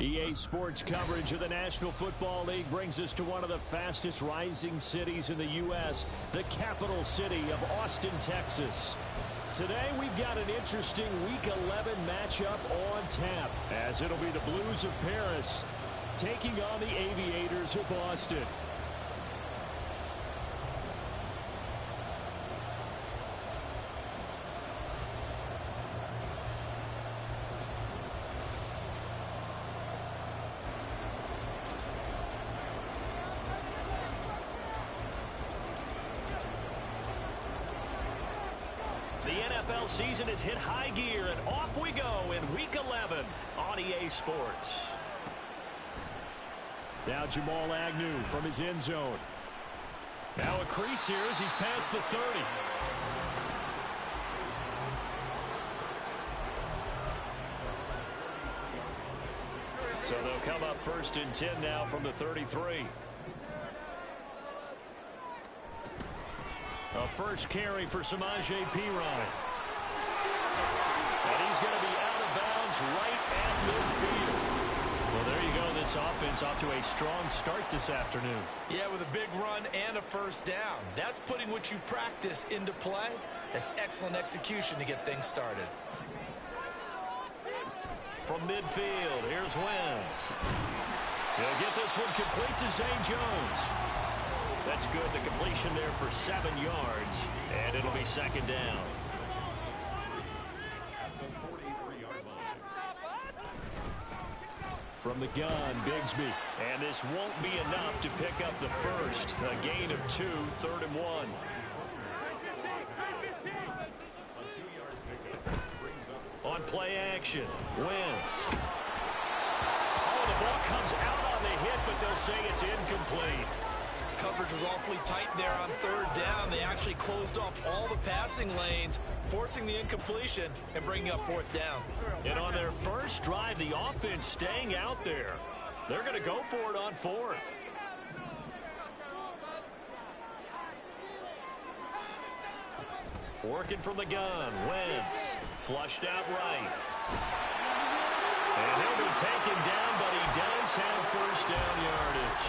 EA Sports coverage of the National Football League brings us to one of the fastest rising cities in the U.S., the capital city of Austin, Texas. Today, we've got an interesting Week 11 matchup on tap, as it'll be the Blues of Paris taking on the Aviators of Austin. The NFL season has hit high gear, and off we go in Week 11 on EA Sports. Now Jamal Agnew from his end zone. Now a crease here as he's past the 30. So they'll come up 1st and 10 now from the 33. A first carry for Samaje Perine. And he's going to be out of bounds right at midfield. Well, there you go. This offense off to a strong start this afternoon. Yeah, with a big run and a first down. That's putting what you practice into play. That's excellent execution to get things started. From midfield, here's Wentz. He'll get this one complete to Zay Jones. That's good. The completion there for 7 yards, and it'll be 2nd down. From the gun, Bigsby. And this won't be enough to pick up the first. A gain of 2, 3rd and 1. On play action, Wentz. Oh, the ball comes out on the hit, but they'll say it's incomplete. Coverage was awfully tight there on 3rd down. They actually closed off all the passing lanes, forcing the incompletion and bringing up 4th down. And on their first drive, the offense staying out there. They're going to go for it on 4th. Working from the gun, Wentz flushed out right. And he'll be taken down, but he does have 1st down yardage.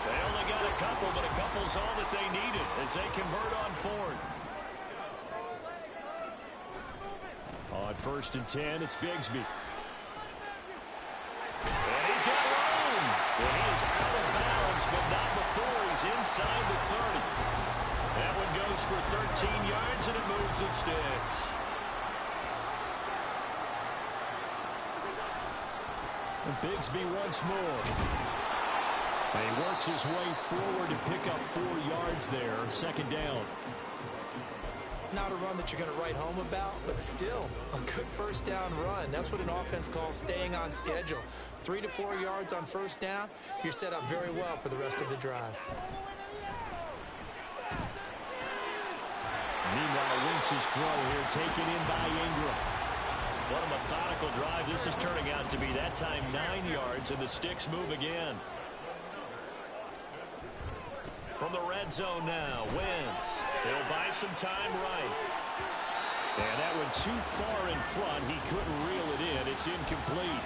They only got a couple, but a couple's all that they needed as they convert on 4th. On 1st and 10, it's Bigsby. And he's got room. And he is out of bounds, but not before he's inside the 30. That one goes for 13 yards, and it moves the sticks. And Bigsby once more. And he works his way forward to pick up 4 yards there. 2nd down. Not a run that you're going to write home about, but still a good 1st down run. That's what an offense calls staying on schedule. 3 to 4 yards on 1st down, you're set up very well for the rest of the drive. Meanwhile, Wentz's throw here taken in by Ingram. What a methodical drive this is turning out to be. That time 9 yards, and the sticks move again. From the red zone now, Wentz. He'll buy some time right. And that one too far in front. He couldn't reel it in. It's incomplete.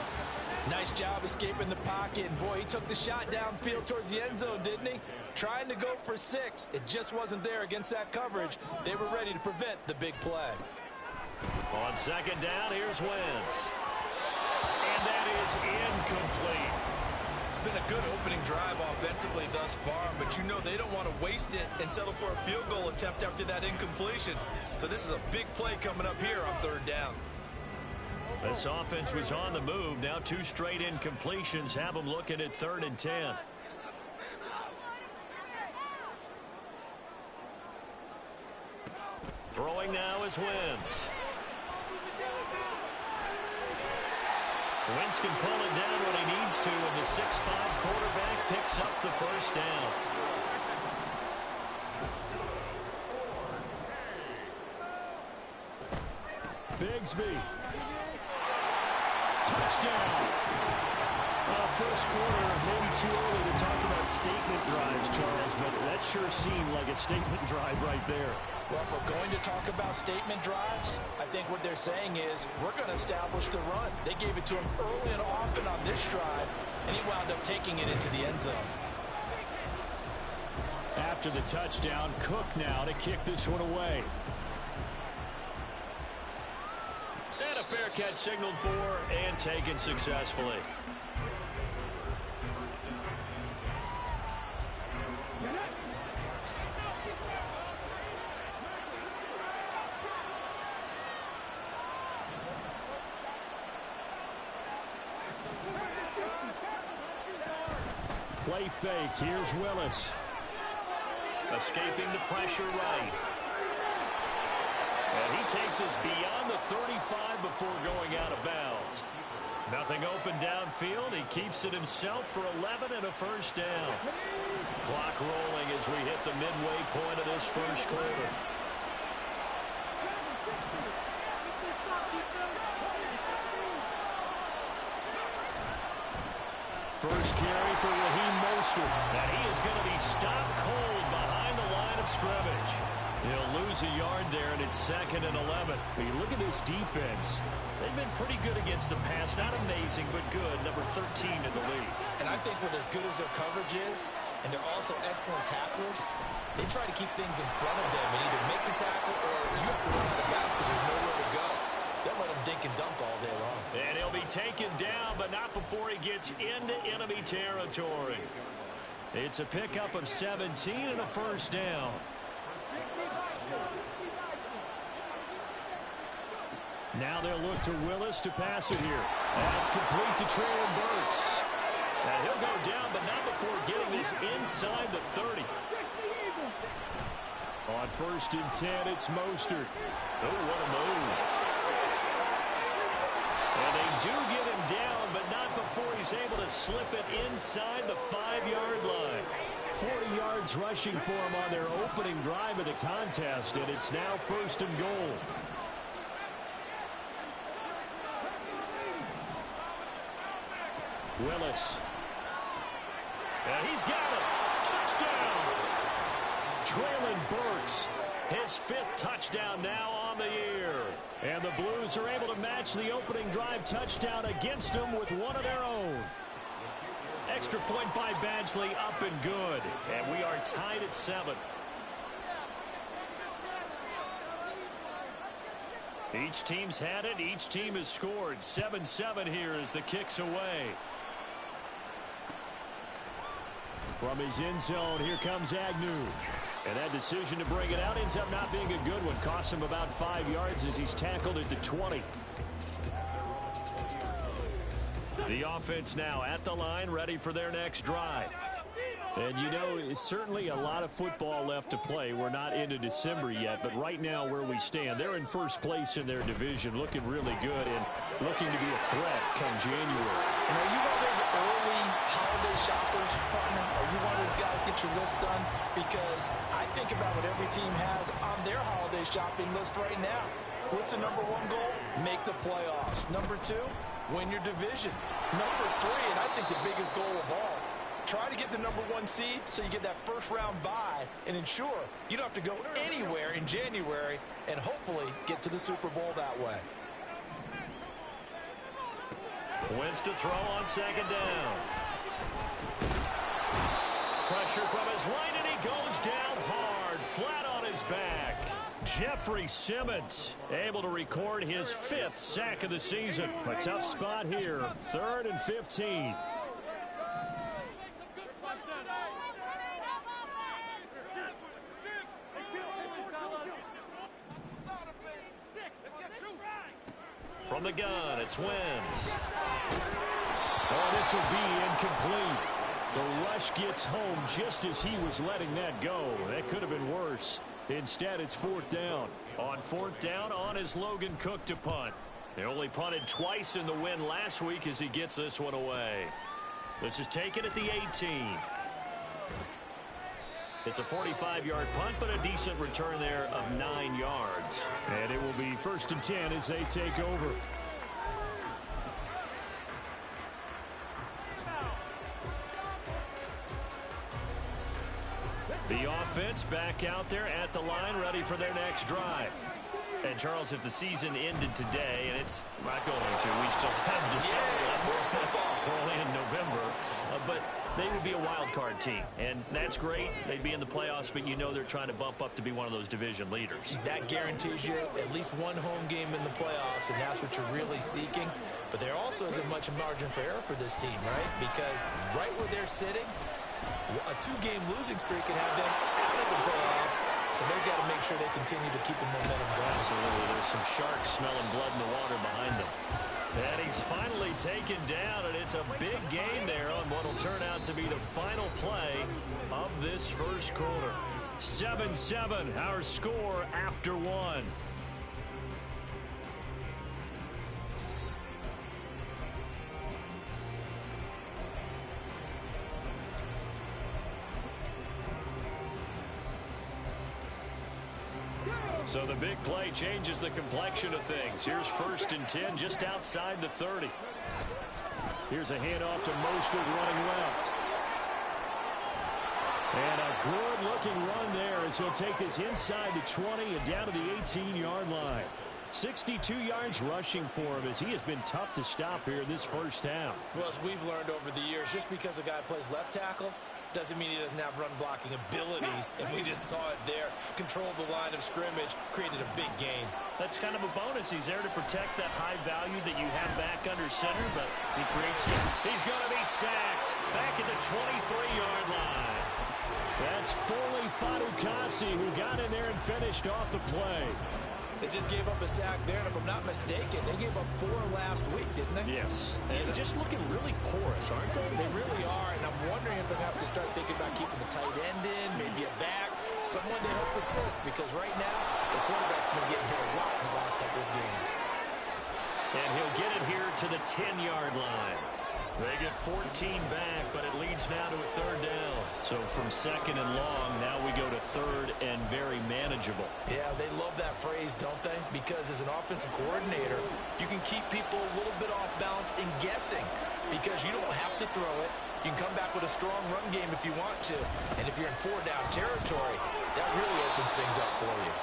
Nice job escaping the pocket. And boy, he took the shot downfield towards the end zone, didn't he? Trying to go for 6. It just wasn't there against that coverage. They were ready to prevent the big play. On 2nd down, here's Wentz. And that is incomplete. It's been a good opening drive offensively thus far, but you know they don't want to waste it and settle for a field goal attempt after that incompletion. So this is a big play coming up here on 3rd down. This offense was on the move. Now 2 straight incompletions have them looking at 3rd and 10. Throwing now is Wentz. Wentz can pull it down when he needs to, and the 6'5" quarterback picks up the 1st down. Bigsby. Touchdown. First quarter, maybe too early to talk about statement drives, Charles, but that sure seemed like a statement drive right there. Well, if we're going to talk about statement drives, I think what they're saying is we're going to establish the run. They gave it to him early and often on this drive, and he wound up taking it into the end zone. After the touchdown, Cook now to kick this one away. And a fair catch signaled for and taken successfully. Play fake. Here's Willis. Escaping the pressure right. And he takes us beyond the 35 before going out of bounds. Nothing open downfield. He keeps it himself for 11 and a first down. Clock rolling as we hit the midway point of this first quarter. First carry for Raheem Mostert. And he is going to be stopped cold behind the line of scrimmage. He'll lose a yard there, and it's 2nd and 11. When you look at this defense, they've been pretty good against the pass. Not amazing, but good. Number 13 in the league. And I think with as good as their coverage is, and they're also excellent tacklers, they try to keep things in front of them and either make the tackle or you have to run out of bounds because there's nowhere to go. They'll let him dink and dunk all day long. And he'll be taken down, but not before he gets into enemy territory. It's a pickup of 17 and a first down. Now they'll look to Willis to pass it here. That's complete to Traylon Burks. And he'll go down, but not before getting this inside the 30. On 1st and 10, it's Mostert. Oh, what a move. And they do get him down, but not before he's able to slip it inside the 5-yard line. 40 yards rushing for him on their opening drive of the contest, and it's now 1st and goal. Willis. And he's got it. Touchdown. Traylon Burks. His 5th touchdown now on the year. And the Blues are able to match the opening drive touchdown against them with one of their own. Extra point by Badgley, up and good. And we are tied at 7. Each team's had it. Each team has scored. 7-7 here as the kick's away. From his end zone, here comes Agnew. And that decision to bring it out ends up not being a good one. Costs him about 5 yards as he's tackled at the 20. The offense now at the line, ready for their next drive. And, you know, it's certainly a lot of football left to play. We're not into December yet, but right now where we stand, they're in first place in their division, looking really good and looking to be a threat come January. And are you one of those early holiday shoppers, partner? Are you one of those guys get your list done? Because I think about what every team has on their holiday shopping list right now. What's the number 1 goal? Make the playoffs. Number 2, win your division. Number 3, and I think the biggest goal of all, try to get the number 1 seed so you get that first-round bye and ensure you don't have to go anywhere in January and hopefully get to the Super Bowl that way. Wentz to throw on 2nd down. Pressure from his right, and he goes down hard, flat on his back. Jeffrey Simmons able to record his 5th sack of the season. A tough spot here, 3rd and 15. From the gun, it's Wentz. Oh, this will be incomplete. The rush gets home just as he was letting that go. That could have been worse. Instead, it's 4th down. On 4th down, on is Logan Cook to punt. They only punted twice in the win last week as he gets this one away. This is taken at the 18. It's a 45-yard punt, but a decent return there of 9 yards. And it will be 1st and 10 as they take over. The offense back out there at the line, ready for their next drive. And, Charles, if the season ended today, and it's not going to, we still have December left. We're only in November. But they would be a wild card team, and that's great. They'd be in the playoffs, but you know they're trying to bump up to be one of those division leaders. That guarantees you at least one home game in the playoffs, and that's what you're really seeking. But there also isn't much margin for error for this team, right? Because right where they're sitting, a two-game losing streak can have them out of the playoffs, so they've got to make sure they continue to keep the momentum going. Absolutely. There's some sharks smelling blood in the water behind them. And he's finally taken down, and it's a big gain there on what will turn out to be the final play of this first quarter. 7-7, our score after one. So the big play changes the complexion of things. Here's 1st and 10 just outside the 30. Here's a handoff to Mostert running left. And a good-looking run there as he'll take this inside the 20 and down to the 18-yard line. 62 yards rushing for him as he has been tough to stop here this first half. Well, as we've learned over the years, just because a guy plays left tackle doesn't mean he doesn't have run-blocking abilities, and we just saw it there. Controlled the line of scrimmage, created a big gain. That's kind of a bonus. He's there to protect that high value that you have back under center, but he creates... He's going to be sacked back at the 23-yard line. That's Foley Fadukasi who got in there and finished off the play. They just gave up a sack there, and if I'm not mistaken, they gave up 4 last week, didn't they? Yes. And just looking really porous, aren't they? They really are, and I'm wondering if they're going to have to start thinking about keeping the tight end in, maybe a back, someone to help assist, because right now, the quarterback's been getting hit a lot in the last couple of games. And he'll get it here to the 10-yard line. They get 14 back, but it leads now to a 3rd down. So from 2nd and long, now we go to 3rd and very manageable. Yeah, they love that phrase, don't they? Because as an offensive coordinator, you can keep people a little bit off balance and guessing because you don't have to throw it. You can come back with a strong run game if you want to. And if you're in 4-down territory, that really opens things up for you.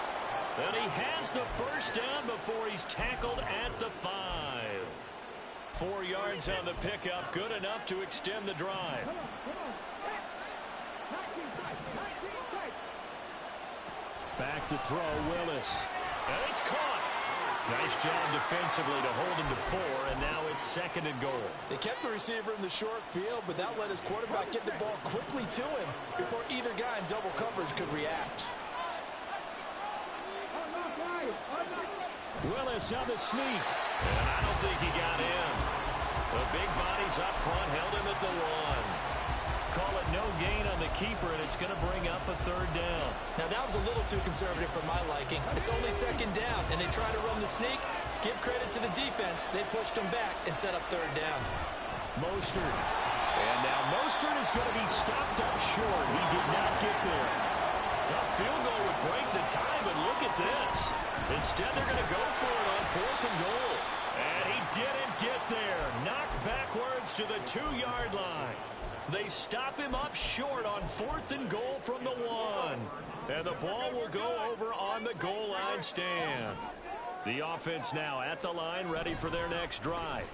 And he has the 1st down before he's tackled at the 5. 4 yards on the pickup, good enough to extend the drive. Back to throw, Willis. And it's caught. Nice job defensively to hold him to 4, and now it's 2nd and goal. They kept the receiver in the short field, but that let his quarterback get the ball quickly to him before either guy in double coverage could react. Willis on the sneak. And I don't think he got in. The big bodies up front held him at the 1. Call it no gain on the keeper, and it's going to bring up a 3rd down. Now, that was a little too conservative for my liking. It's only 2nd down, and they try to run the sneak. Give credit to the defense. They pushed him back and set up 3rd down. Mostert. And now Mostert is going to be stopped up short. He did not get there. A field goal would break the tie, but look at this. Instead, they're going to go for it on 4th and goal. And he didn't get there. Knocked backwards to the 2-yard line. They stop him up short on 4th and goal from the 1. And the ball will go over on the goal line stand. The offense now at the line, ready for their next drive.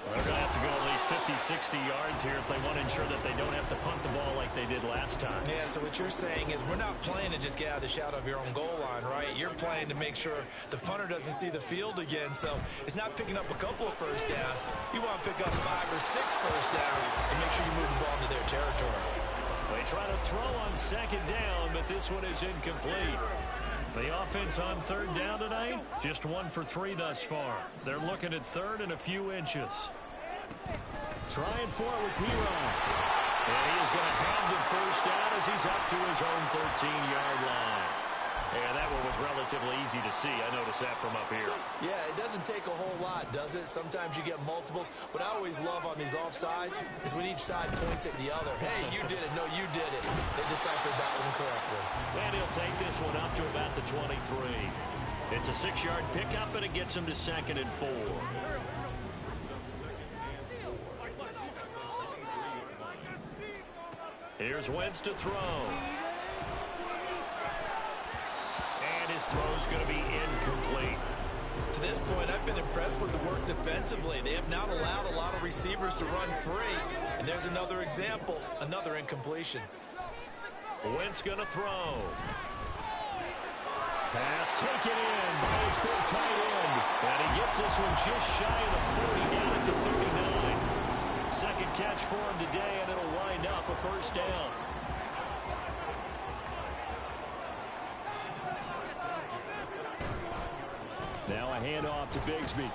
They're going to have to go at least 50, 60 yards here if they want to ensure that they don't have to punt the ball like they did last time. Yeah, so what you're saying is we're not playing to just get out of the shadow of your own goal line, right? You're playing to make sure the punter doesn't see the field again. So it's not picking up a couple of 1st downs. You want to pick up 5 or 6 1st downs and make sure you move the ball into their territory. They try to throw on 2nd down, but this one is incomplete. The offense on 3rd down tonight, just 1 for 3 thus far. They're looking at 3rd and a few inches. Trying for it with P-Ron. And he is going to have the 1st down as he's up to his own 13-yard line. And that one was relatively easy to see. I noticed that from up here. Yeah, it doesn't take a whole lot, does it? Sometimes you get multiples. What I always love on these offsides is when each side points at the other. Hey, you did it. No, you did it. They deciphered that one correctly. And he'll take this one up to about the 23. It's a 6-yard pickup, and it gets him to 2nd and 4. Here's Wentz to throw. is going to be incomplete. To this point, I've been impressed with the work defensively. They have not allowed a lot of receivers to run free. And there's another example, another incompletion. Wentz going to throw. Pass taken in by his big tight end. And he gets this one just shy of the 40, down at the 39. Second catch for him today, and it'll wind up a first down. Now a handoff to Bigsby.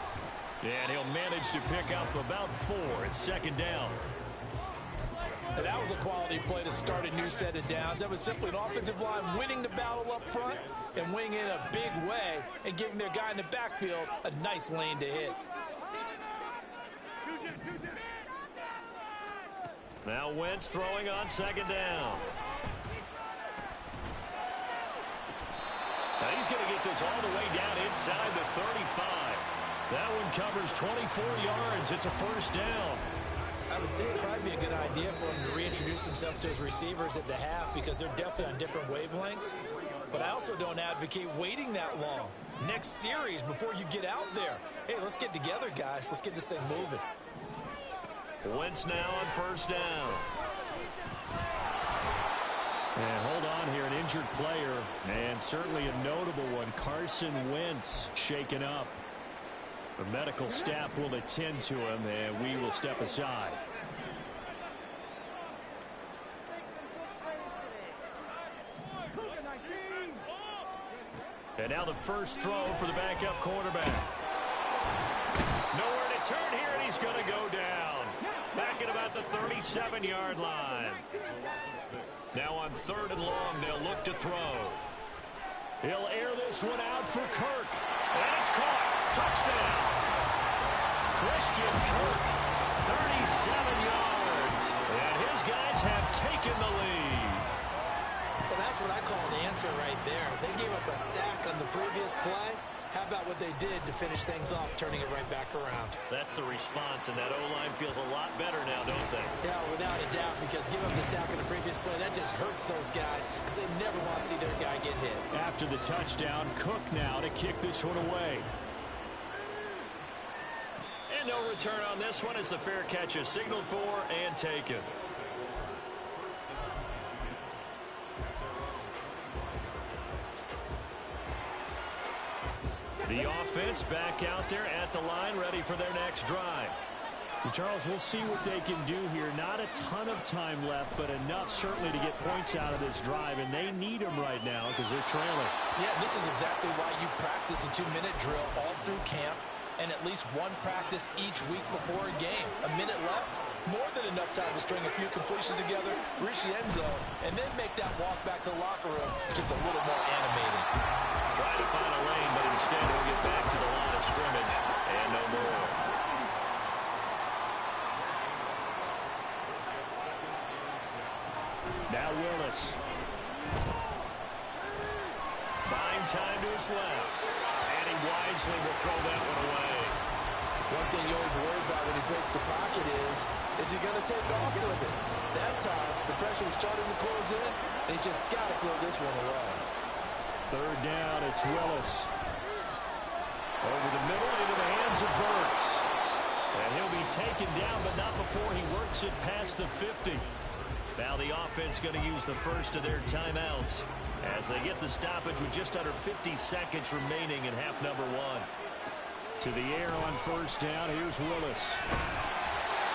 And he'll manage to pick up about 4. It's second down. And that was a quality play to start a new set of downs. That was simply an offensive line winning the battle up front and winning in a big way and giving their guy in the backfield a nice lane to hit. Now Wentz throwing on second down. Now he's going to get this all the way down inside the 35. That one covers 24 yards. It's a first down. I would say it'd probably be a good idea for him to reintroduce himself to his receivers at the half because they're definitely on different wavelengths. But I also don't advocate waiting that long. Next series before you get out there. Hey, let's get together, guys. Let's get this thing moving. Wentz now on first down. And hold on here, an injured player, and certainly a notable one, Carson Wentz, shaken up. The medical staff will attend to him, and we will step aside. And now the first throw for the backup quarterback. Nowhere to turn here, and he's going to go down. Back at about the 37-yard line. Now on third and long, they'll look to throw. He'll air this one out for Kirk. And it's caught. Touchdown. Christian Kirk, 37 yards. And his guys have taken the lead. Well, that's what I call an answer right there. They gave up a sack on the previous play. How about what they did to finish things off, turning it right back around? That's the response, and that O-line feels a lot better now, don't they? Yeah, without a doubt, because giving up the sack on the previous play, that just hurts those guys because they never want to see their guy get hit. After the touchdown, Cook now to kick this one away. And no return on this one as the fair catch is signaled for and taken. The offense back out there at the line, ready for their next drive. And Charles, we'll see what they can do here. Not a ton of time left, but enough certainly to get points out of this drive, and they need them right now because they're trailing. Yeah, this is exactly why you practice a 2-minute drill all through camp and at least one practice each week before a game. A minute left, more than enough time to string a few completions together, reach the end zone, and then make that walk back to the locker room just a little more animated. Trying to find a lane, but instead he'll get back to the line of scrimmage and no more. Now Willis. Buying time to his left. And he wisely will throw that one away. One thing you always worry about when he breaks the pocket is he going to take off with it? That time, the pressure was starting to close in, and he's just got to throw this one away. Third down, it's Willis. Over the middle, into the hands of Burks. And he'll be taken down, but not before he works it past the 50. Now the offense going to use the first of their timeouts as they get the stoppage with just under 50 seconds remaining in half number 1. To the air on first down, here's Willis.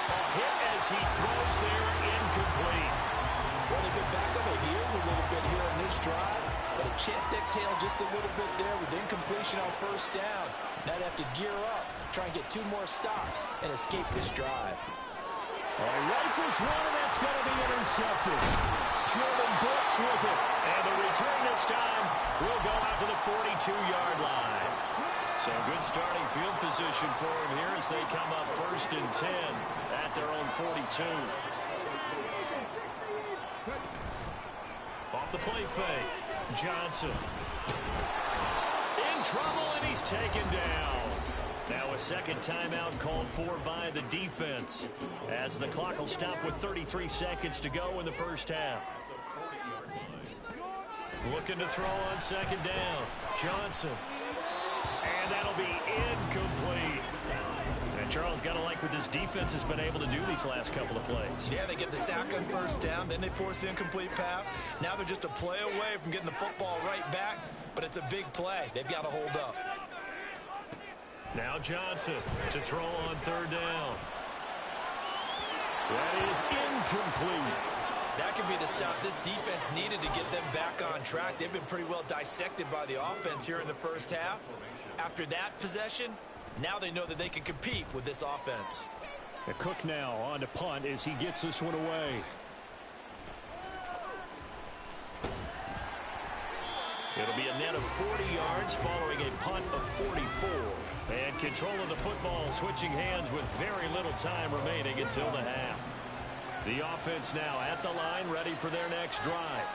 A hit as he throws there, incomplete. Well, they've been back on their heels a little bit here in this drive, but a chance to exhale just a little bit there with incompletion on first down. Now they have to gear up, try and get 2 more stops, and escape this drive. He rifles one, and that's going to be intercepted. Jordan Brooks with it. And the return this time will go out to the 42-yard line. So good starting field position for him here as they come up first and 10 at their own 42. Off the play fake. Johnson. In trouble, and he's taken down. Now a second timeout called for by the defense as the clock will stop with 33 seconds to go in the first half. Looking to throw on second down. Johnson. And that'll be incomplete. And Charles, got to like what this defense has been able to do these last couple of plays. Yeah, they get the sack on first down, then they force the incomplete pass. Now they're just a play away from getting the football right back, but it's a big play. They've got to hold up. Now Johnson to throw on third down. That is incomplete. That could be the stop this defense needed to get them back on track. They've been pretty well dissected by the offense here in the first half. After that possession, now they know that they can compete with this offense. The Cook now on to punt as he gets this one away. It'll be a net of 40 yards following a punt of 44. And control of the football switching hands with very little time remaining until the half. The offense now at the line, ready for their next drive.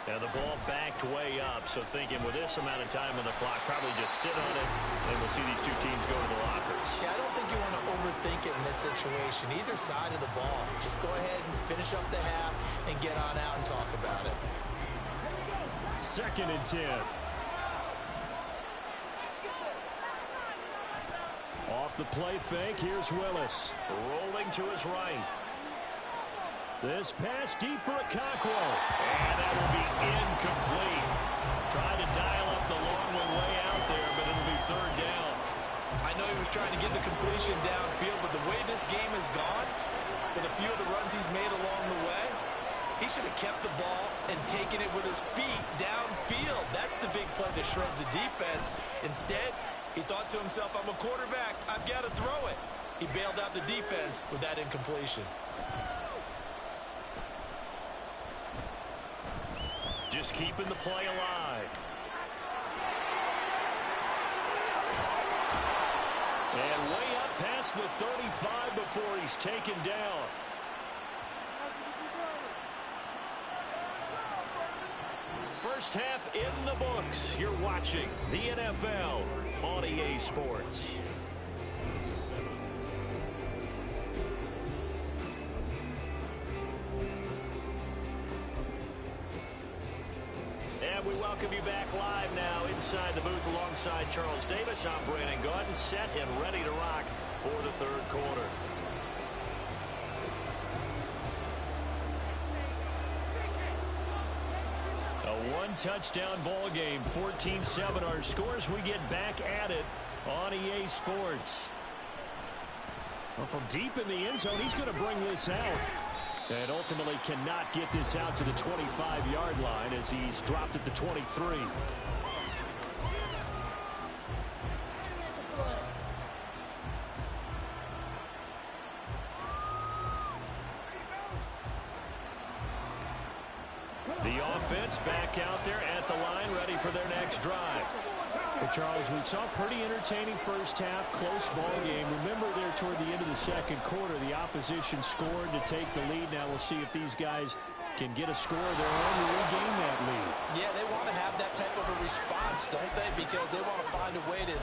And the ball backed way up, so thinking with this amount of time on the clock, probably just sit on it, and we'll see these two teams go to the lockers. Yeah, I don't think you want to overthink it in this situation, either side of the ball. Just go ahead and finish up the half and get on out and talk about it. 2nd and 10. Off the play fake, here's Willis. Rolling to his right. This pass deep for Okonkwo. And that will be incomplete. Trying to dial up the long one way out there, but it'll be third down. I know he was trying to get the completion downfield, but the way this game has gone, with a few of the runs he's made along the way, he should have kept the ball and taken it with his feet downfield. That's the big play that shreds the defense. Instead, he thought to himself, I'm a quarterback. I've got to throw it. He bailed out the defense with that incompletion. Just keeping the play alive. And way up past the 35 before he's taken down. First half in the books. You're watching the NFL on EA Sports. And we welcome you back live now inside the booth alongside Charles Davis. I'm Brandon Gaudin, set and ready to rock for the third quarter. A one-touchdown ball game, 14-7 our scores. We get back at it on EA Sports. Well, from deep in the end zone, he's going to bring this out. And ultimately cannot get this out to the 25-yard line as he's dropped at the 23. The offense back out there at the line, ready for their next drive. Well, Charles, we saw a pretty entertaining first half, close ball game. Remember there toward the end of the second quarter, the opposition scored to take the lead. Now we'll see if these guys can get a score of their own to regain that lead. Yeah, they want to have that type of a response, don't they? Because they want to find a way to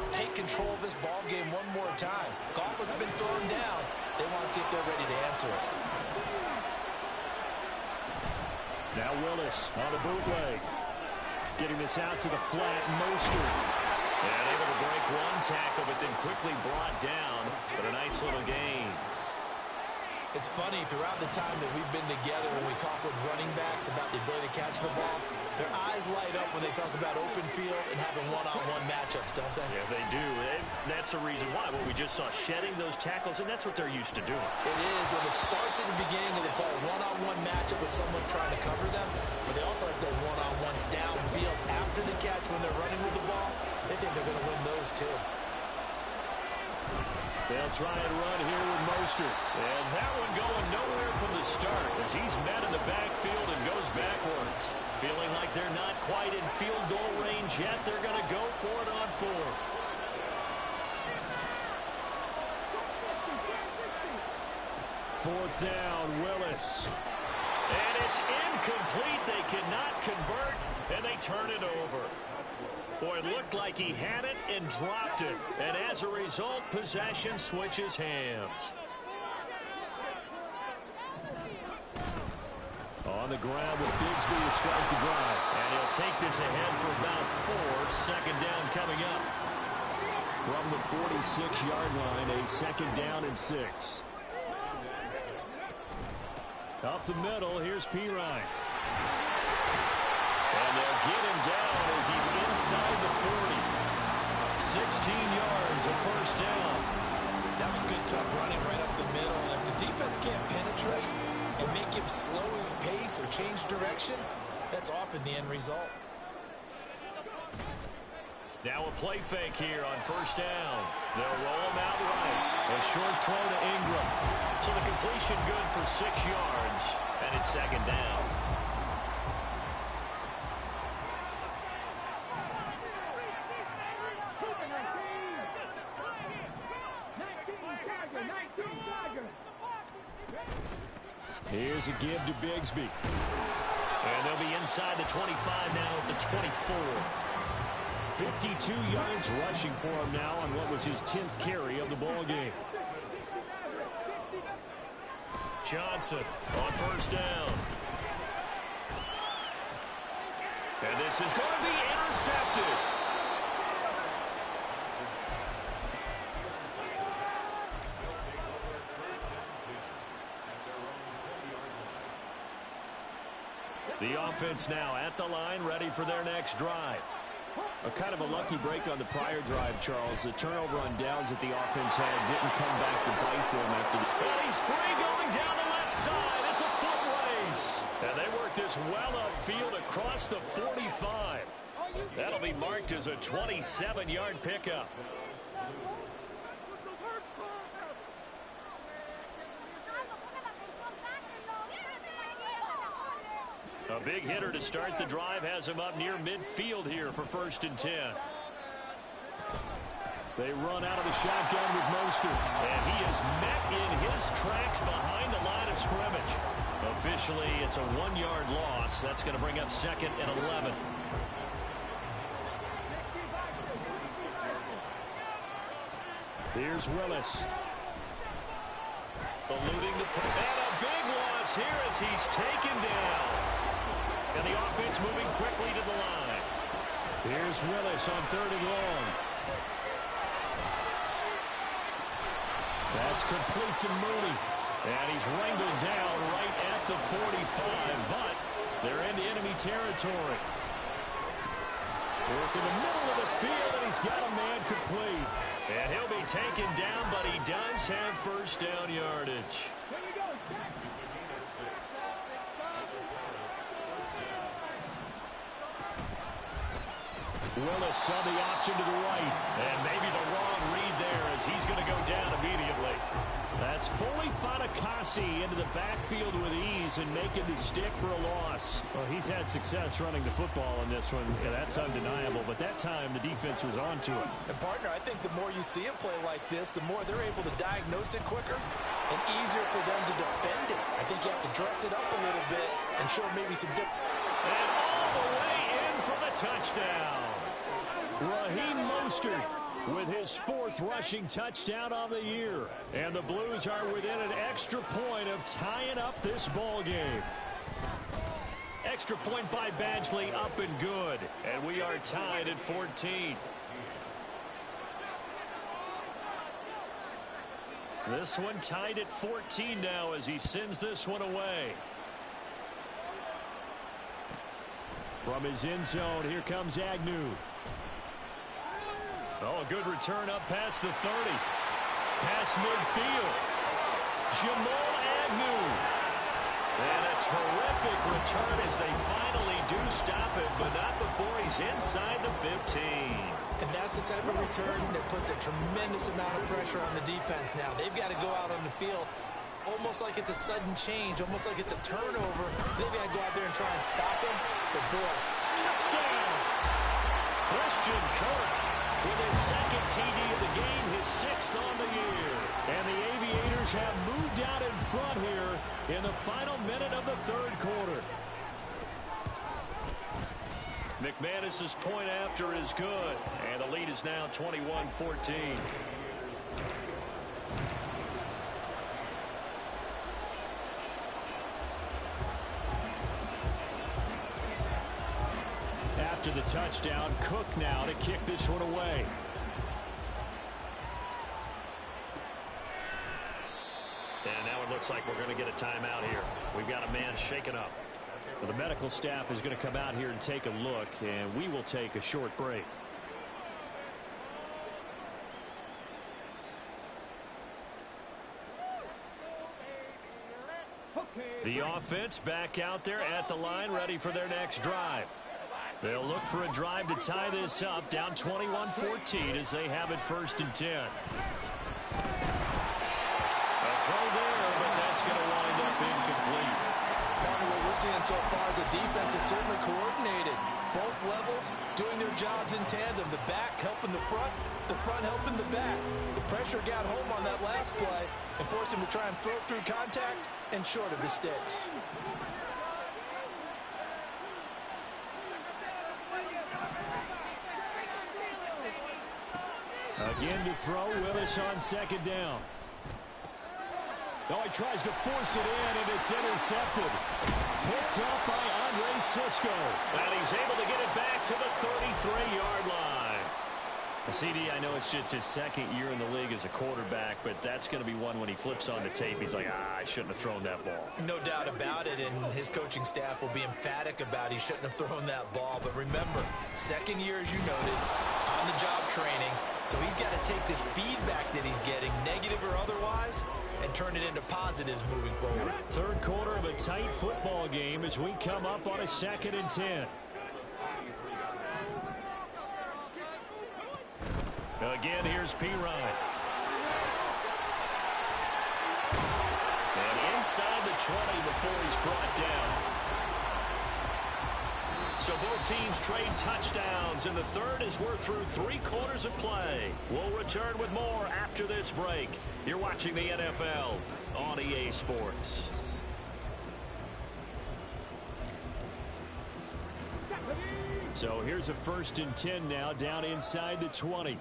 take control of this ball game one more time. Gauntlet's been thrown down. They want to see if they're ready to answer it. Now Willis on a bootleg. Getting this out to the flat, Mostert. And able to break one tackle, but then quickly brought down. But a nice little gain. It's funny, throughout the time that we've been together, when we talk with running backs about the ability to catch the ball, their eyes light up when they talk about open field and having one-on-one matchups, don't they? Yeah, they do. And that's the reason why. What we just saw, shedding those tackles, and that's what they're used to doing. It is, and it starts at the beginning of the play, one-on-one matchup with someone trying to cover them, but they also like those one-on-ones downfield after the catch when they're running with the ball. They think they're going to win those too. They'll try and run here with Mostert. And that one going nowhere from the start as he's met in the backfield and goes backwards. Feeling like they're not quite in field goal range yet. They're going to go for it on fourth. Fourth down, Willis. And it's incomplete. They cannot convert, and they turn it over. Boy, it looked like he had it and dropped it. And as a result, possession switches hands. On the ground with Bigsby to start the drive. And he'll take this ahead for about 4. Second down coming up. From the 46-yard line, a second down and 6. Up the middle, here's Pirine. And they'll get him down as he's inside the 40. 16 yards, a first down. That was good, tough running right up the middle. And if the defense can't penetrate and make him slow his pace or change direction, that's often the end result. Now a play fake here on first down. They'll roll him out right. A short throw to Ingram. So the completion good for 6 yards, and it's second down. Here's a give to Bigsby. And they'll be inside the 25 now at the 24. 52 yards rushing for him now on what was his 10th carry of the ball game. Johnson on first down. And this is going to be intercepted. The offense now at the line, ready for their next drive. A kind of a lucky break on the prior drive, Charles. The turnover on downs that the offense had didn't come back to bite them after the... Well, he's free going down the left side. It's a foot race. And they work this well upfield across the 45. That'll be marked as a 27-yard pickup. A big hitter to start the drive has him up near midfield here for 1st and 10. They run out of the shotgun with Mostert. And he is met in his tracks behind the line of scrimmage. Officially, it's a 1-yard loss. That's going to bring up 2nd and 11. Here's Willis. Eluding the... And a big loss here as he's taken down. And the offense moving quickly to the line. Here's Willis on 3rd and long. That's complete to Mooney. And he's wrangled down right at the 45, but they're into enemy territory. Work in the middle of the field, and he's got a man complete. And he'll be taken down, but he does have first down yardage. Willis saw the option to the right, and maybe the wrong read there as he's going to go down immediately. That's fully Fatukasi into the backfield with ease and making the stick for a loss. Well, he's had success running the football in this one. Yeah, that's undeniable, but that time the defense was on to him. And, partner, I think the more you see him play like this, the more they're able to diagnose it quicker and easier for them to defend it. I think you have to dress it up a little bit and show maybe some different... And all the way in for the touchdown. Raheem Mostert with his 4th rushing touchdown of the year. And the Blues are within an extra point of tying up this ball game. Extra point by Badgley, up and good. And we are tied at 14. This one tied at 14 now as he sends this one away. From his end zone, here comes Agnew. Oh, a good return up past the 30. Past midfield. Jamal Agnew. And a terrific return as they finally do stop him, but not before he's inside the 15. And that's the type of return that puts a tremendous amount of pressure on the defense now. They've got to go out on the field almost like it's a sudden change, almost like it's a turnover. They've got to go out there and try and stop him. But boy, touchdown! Christian Kirk with his 2nd TD of the game, his 6th on the year. And the Aviators have moved out in front here in the final minute of the 3rd quarter. McManus's point after is good, and the lead is now 21-14. the touchdown. Cook now to kick this one away. And now it looks like we're going to get a timeout here. We've got a man shaken up. Well, the medical staff is going to come out here and take a look, and we will take a short break. The offense back out there at the line, ready for their next drive. They'll look for a drive to tie this up, down 21-14 as they have it 1st and 10. A throw there, but that's going to wind up incomplete. Partner, what we're seeing so far is the defense is certainly coordinated. Both levels doing their jobs in tandem. The back helping the front helping the back. The pressure got home on that last play and forced him to try and throw through contact and short of the sticks. Again to throw. Willis on 2nd down. Oh, he tries to force it in, and it's intercepted. Picked up by Andre Sisco. And he's able to get it back to the 33-yard line. CD, I know it's just his 2nd year in the league as a quarterback, but that's going to be one when he flips on the tape. He's like, I shouldn't have thrown that ball. No doubt about it, and his coaching staff will be emphatic about he shouldn't have thrown that ball. But remember, 2nd year, as you noted, on-the-job training. So he's got to take this feedback that he's getting, negative or otherwise, and turn it into positives moving forward. 3rd quarter of a tight football game as we come up on a 2nd and 10. Again, here's P. Ryan. And inside the 20 before he's brought down. So both teams trade touchdowns, and the 3rd as we're through 3 quarters of play. We'll return with more after this break. You're watching the NFL on EA Sports. So here's a 1st and 10 now, down inside the 20.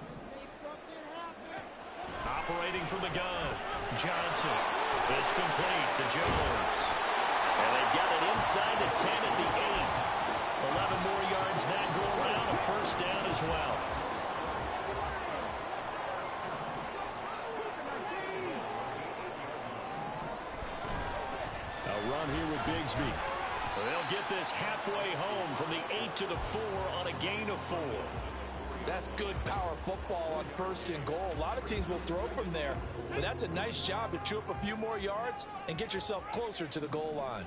Operating from the gun, Johnson. It's complete to Jones. And they've got it inside the 10 at the 8. 11 more yards that go around, a 1st down as well. A run here with Bigsby. They'll get this halfway home from the 8 to the 4 on a gain of 4. That's good power football on 1st and goal. A lot of teams will throw from there, but that's a nice job to chew up a few more yards and get yourself closer to the goal line.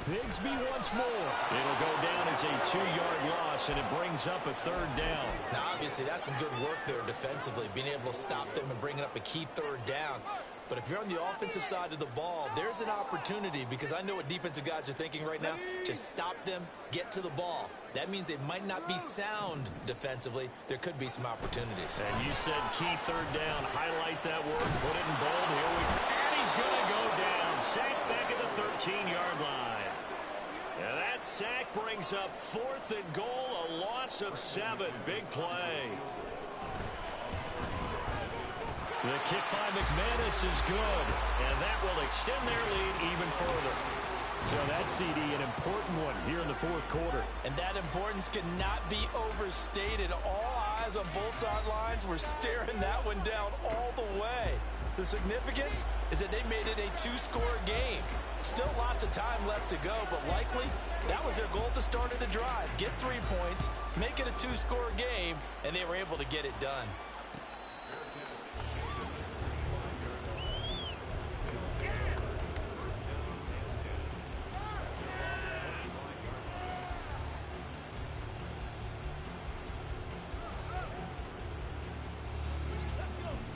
Bigsby once more. It'll go down as a 2-yard loss, and it brings up a 3rd down. Now, obviously, that's some good work there defensively, being able to stop them and bringing up a key 3rd down. But if you're on the offensive side of the ball, there's an opportunity, because I know what defensive guys are thinking right now. Just stop them, get to the ball. That means they might not be sound defensively. There could be some opportunities. And you said key 3rd down. Highlight that word. Put it in bold. Here we go. And he's going to go down. Sacked back at the 13-yard line. And that sack brings up 4th and goal, a loss of 7. Big play. The kick by McManus is good, and that will extend their lead even further. So that's, CD, an important one here in the 4th quarter. And that importance cannot be overstated. All eyes on both sidelines were staring that one down all the way. The significance is that they made it a 2-score game. Still lots of time left to go, but likely that was their goal at the start of the drive. Get 3 points, make it a 2-score game, and they were able to get it done.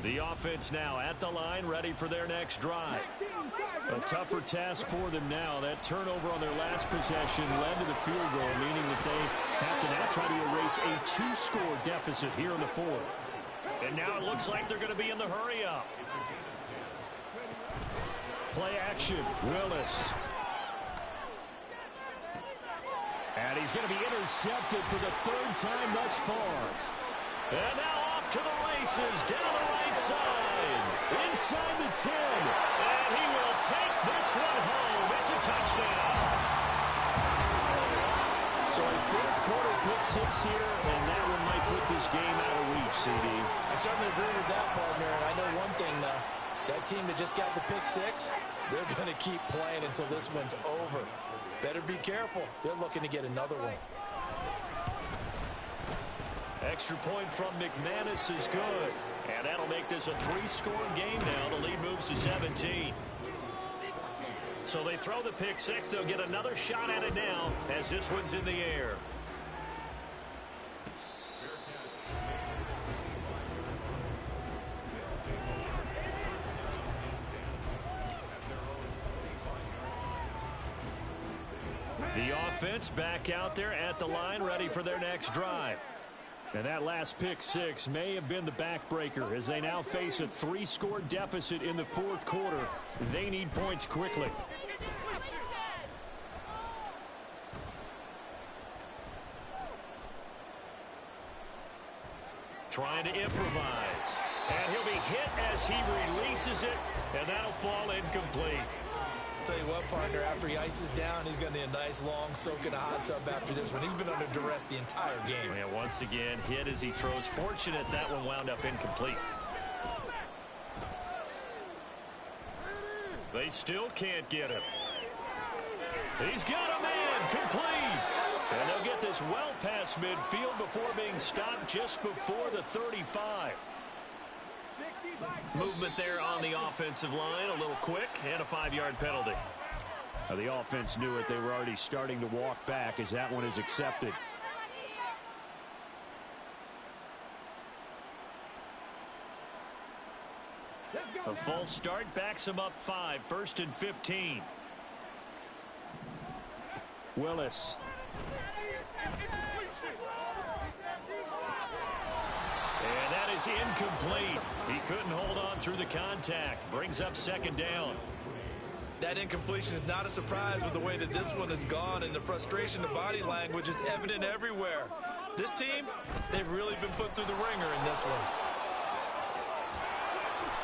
The offense now at the line, ready for their next drive. A tougher task for them now. That turnover on their last possession led to the field goal, meaning that they have to now try to erase a 2-score deficit here in the 4th. And now it looks like they're going to be in the hurry-up. Play action, Willis. And he's going to be intercepted for the 3rd time thus far. And now off to the races, down the right side. Inside the 10. And he will take this one home. It's a touchdown. So a fourth quarter pick six here, and that one might put this game out of reach, CD. I certainly agree with that, partner. And I know one thing, though. That team that just got the pick six, they're going to keep playing until this one's over. Better be careful. They're looking to get another one. Extra point from McManus is good. And that'll make this a three-score game now. The lead moves to 17. So they throw the pick six. They'll get another shot at it now as this one's in the air. The offense back out there at the line, ready for their next drive. And that last pick six may have been the backbreaker as they now face a three-score deficit in the fourth quarter. They need points quickly. Trying to improvise. And he'll be hit as he releases it, and that'll fall incomplete. Tell you what, partner, after he ices down, he's going to need a nice long soak in a hot tub after this one. He's been under duress the entire game. And once again, hit as he throws. Fortunate that one wound up incomplete. They still can't get him. He's got a man, complete. And they'll get this well past midfield before being stopped just before the 35. Movement there on the offensive line, a little quick, and a 5-yard penalty. Now the offense knew it. They were already starting to walk back as that one is accepted. A false start backs him up 5, 1st and 15. Willis. And that is incomplete. He couldn't hold on through the contact. Brings up 2nd down. That incompletion is not a surprise with the way that this one has gone, and the frustration of body language is evident everywhere. This team, they've really been put through the ringer in this one.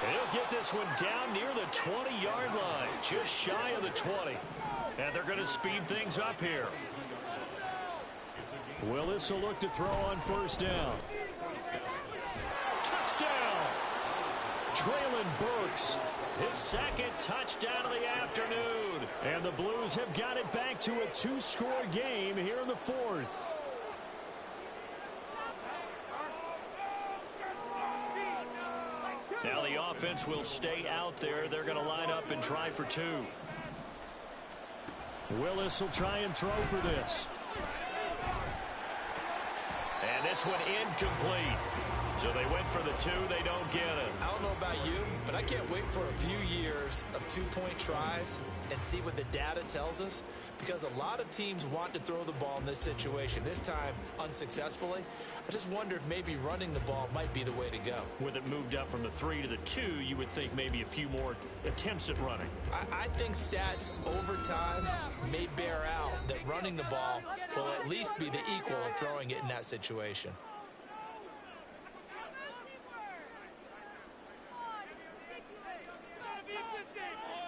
And he'll get this one down near the 20-yard line, just shy of the 20. And they're going to speed things up here. Willis will look to throw on 1st down. Touchdown! Traylon Burks, his 2nd touchdown of the afternoon. And the Blues have got it back to a 2-score game here in the 4th. Now the offense will stay out there. They're going to line up and try for 2. Willis will try and throw for this. And this one incomplete. So they went for the 2. They don't get it. I don't know about you, but I can't wait for a few years of 2-point tries and see what the data tells us, because a lot of teams want to throw the ball in this situation. This time, unsuccessfully. I just wonder if maybe running the ball might be the way to go. With it moved up from the 3 to the 2, you would think maybe a few more attempts at running. I think stats over time may bear out that running the ball will at least be the equal of throwing it in that situation.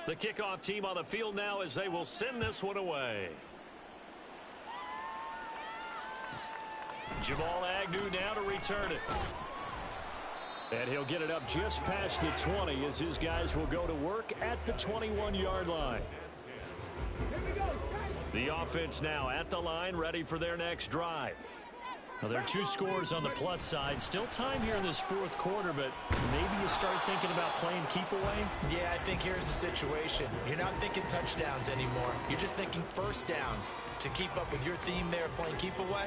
The kickoff team on the field now as they will send this one away. Jamal Agnew now to return it. And he'll get it up just past the 20 as his guys will go to work at the 21-yard line. The offense now at the line, ready for their next drive. Now, there are 2 scores on the plus side. Still time here in this 4th quarter, but maybe you start thinking about playing keep away? Yeah, I think here's the situation. You're not thinking touchdowns anymore. You're just thinking 1st downs. To keep up with your theme there of playing keep away,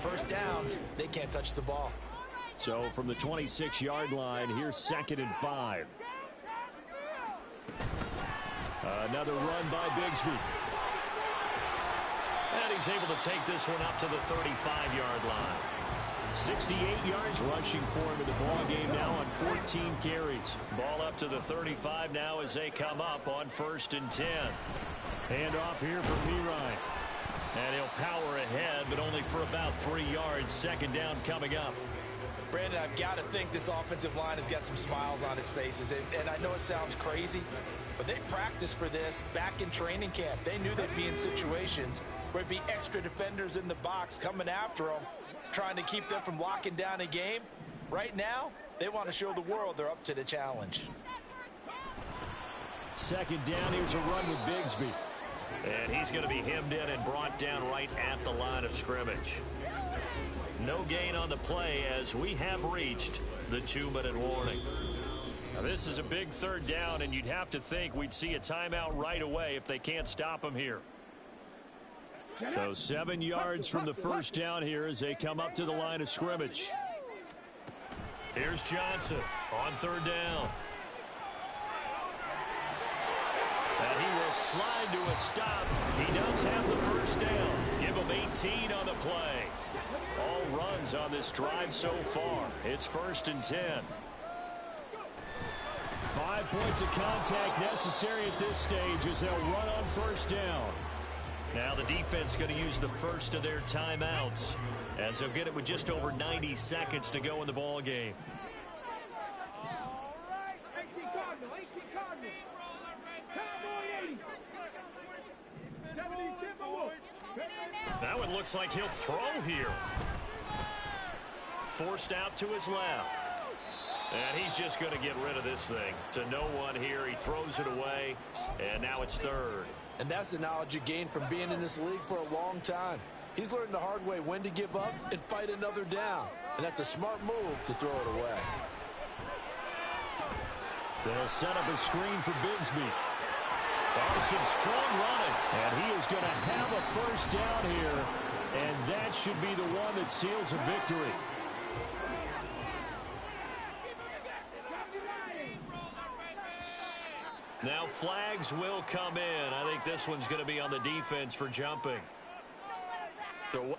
1st downs, they can't touch the ball. So from the 26-yard line, here's 2nd and 5. Another run by Bigsby. And he's able to take this one up to the 35-yard line. 68 yards rushing for him in the ball game now on 14 carries. Ball up to the 35 now as they come up on 1st and 10. Hand off here for Pirine. And he'll power ahead, but only for about 3 yards. 2nd down coming up. Brandon, I've got to think this offensive line has got some smiles on its faces. And I know it sounds crazy, but they practiced for this back in training camp. They knew they'd be in situations where it'd be extra defenders in the box coming after them, trying to keep them from locking down a game. Right now, they want to show the world they're up to the challenge. Second down, here's a run with Bigsby. And he's going to be hemmed in and brought down right at the line of scrimmage. No gain on the play as we have reached the 2-minute warning. Now this is a big third down, and you'd have to think we'd see a timeout right away if they can't stop him here. So 7 yards from the first down here as they come up to the line of scrimmage. Here's Johnson on third down. And he will slide to a stop. He does have the first down. Give him 18 on the play. All runs on this drive so far. It's 1st and 10. 5 points of contact necessary at this stage as they'll run on first down. Now the defense going to use the first of their timeouts as they'll get it with just over 90 seconds to go in the ball game. Now it looks like he'll throw here. Forced out to his left. And he's just going to get rid of this thing. To no one here. He throws it away. And now it's 3rd. And that's the knowledge you gain from being in this league for a long time. He's learned the hard way when to give up and fight another down. And that's a smart move to throw it away. They'll set up a screen for Bigsby. Oh, some strong running. And he is going to have a first down here. And that should be the one that seals a victory. Now flags will come in. I think this one's going to be on the defense for jumping. So